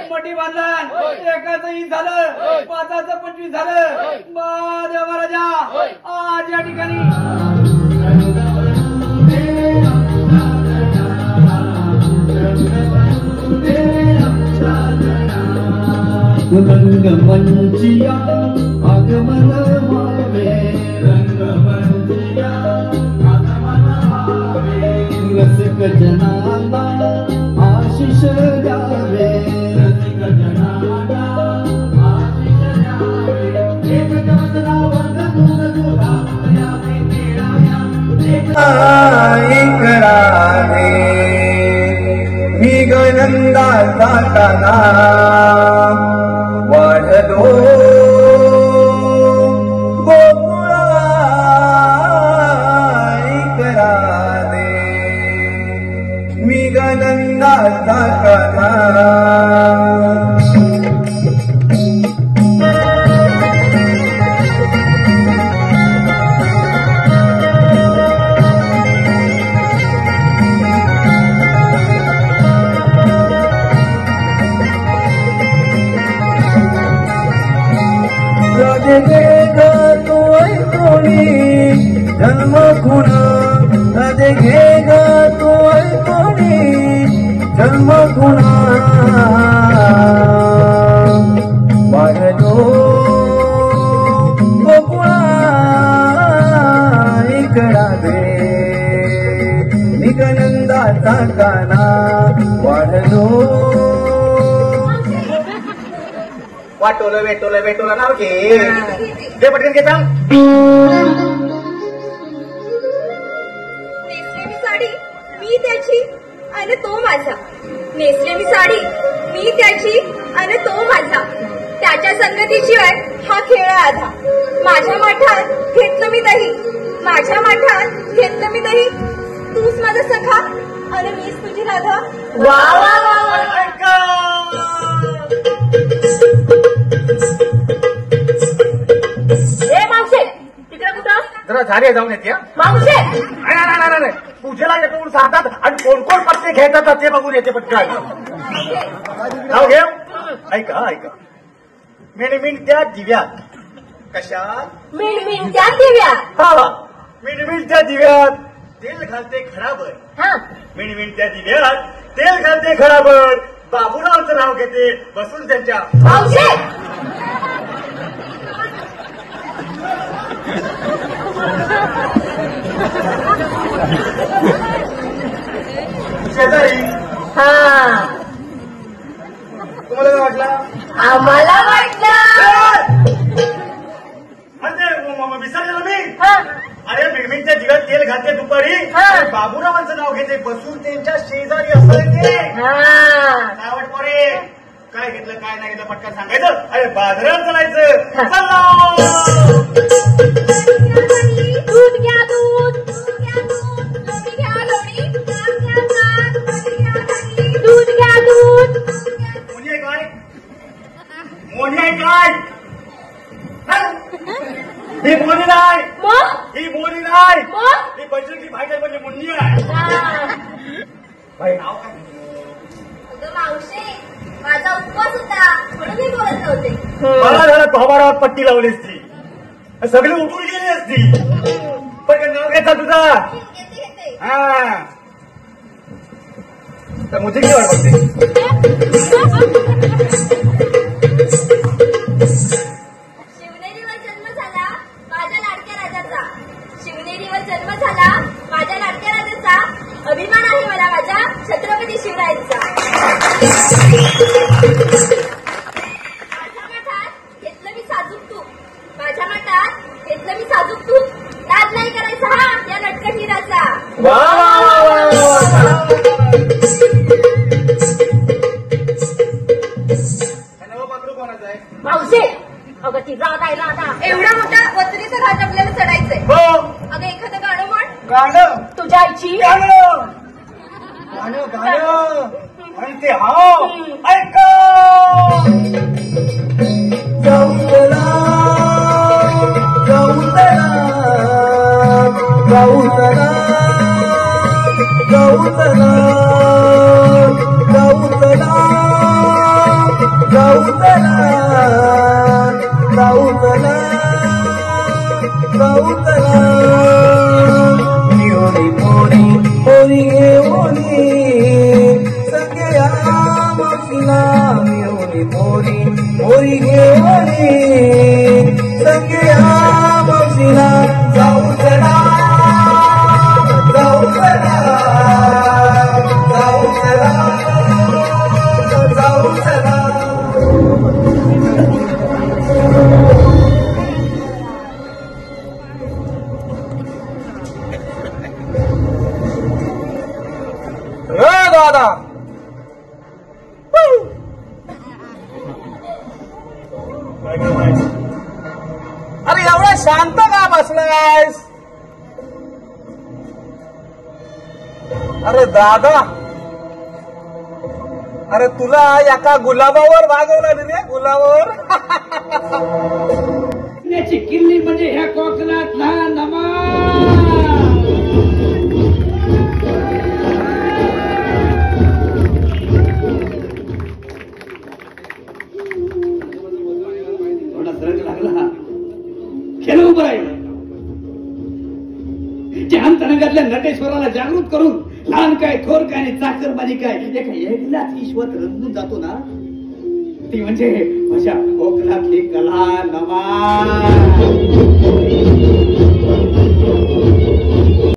मोठी बांधलं, एकाचं ही झालं, 5चं 25 झालं. देवा राजा आज या ठिकाणी रंगमंचिया आगमन भावे, रंगमंचिया आगमन भावे, रसिक जनाला आशीष द्यावे, रसिक जनाला आशीष द्यावे. एक जगतला वंदन तुला यावे केळाया, एक राधे मी गनंदाचा ताना वाढलो गोकुळा करा दे मी गनंदाचा ताना. जन्म खुणा राधे घे ग तू ऐकोणी जन्म खुणा वाढलो गोकुळा इकडा दे निगनंदाचा काना वाढलो. वाटोलं वेटोलं वेटोलं नाव घे दे पटकन घे सांग. नेसलेली साडी मी त्याची आणि तो माझा, नेसलेली साडी मी त्याची आणि तो माझा, त्याच्या संगतीशिवाय हा खेळ आधा. माझ्या माठात घेतलं मी दही, माझ्या माठात घेतलं मी दही, तूच माझा सखा आणि मीच तुझी राधा. वा वा वा. जरा झाले जाऊन येते मावशे. नाही पूजेला येतो म्हणून सांगतात आणि कोण कोण पत्ते घेतात ते बघून येते पटकन. नाव घेऊ. ऐका ऐका मिणमिणत्या दिव्यात. कशात? मिणमिणत्या दिव्यात. हा मिणमिणत्या दिव्यात तेल घालते खराबर. मिणमिणत्या दिव्यात तेल घालते खराबर. बाबूरावचं नाव घेते बसून त्यांच्या. मावशे. शेजारी. हा तुम्हाला काय वाटलं? आम्हाला वाटलं विसरलेलो मी. अरे मिणमिणच्या दिव्यात तेल घालते दुपारी, बाबूरावांचं नाव घेते बसून त्यांच्या शेजारी असं ते. काय वाट पोरे काय घेतलं काय नाही घेतलं पटकन सांगायचं. अरे बाजारात चालायचं. चला दूध घ्या दूध, लोणी घ्या लोणी, दूध घ्या दूध. मोनी आहे काय? मोनी आहे काय? ही मोनी नाही, ही मोनी नाही, ही पैशाची भाई म्हणजे मुन्नी आहे. भाई नाव काय? मावशे माझा उपवास होता म्हणून मी बोलत नव्हते. मला झालं भावारात पट्टी लावली असती, सगळी उठून गेली असती. पण नाव घ्यायचा तुझा. हा तर मुझे किती वाटते? शिवनेरीवर जन्म झाला माझ्या लाडक्या राजाचा, शिवनेरीवर जन्म झाला माझ्या लाडक्या राजाचा, अभिमान आहे मला माझ्या छत्रपती शिवरायांचा. माझ्या माठात घेतलं मी साजूक तूप, माझ्या माठात घेतलं मी साजूक तूप, लाज नाही करायचा हा या लटकन हिराचा. मावशे अगं ती राधा आहे राधा. एवढा मोठा वत्रीचा घाट आपल्याला चढायचंय. अगं एखादं गाणं म्हण. गाणं तुझ्या आईची गाणं गाणं गाणं आणि ते हा ऐका. गौतला गौतला गौतला गौतला गौतला मोरी मोरी घेऊनी संगे मावशीला जाऊ चला जाऊ चला जाऊ चला जाऊ चला. दादा अरे एवढा शांत का बसलायस? अरे दादा, अरे तुला एका गुलाबावर भागवलं रे, गुलाबावर. पुण्याची किल्ली म्हणजे ह्या कोकणातला नमा. खेळ उभं राहील. जहानतरंगातल्या नटेश्वराला जागृत करून लहान काय थोर काय आणि चाकरमानी काय एका एकलाच ईश्वर रंगून जातो ना, ती म्हणजे माझ्या कोकणातली कला नमा.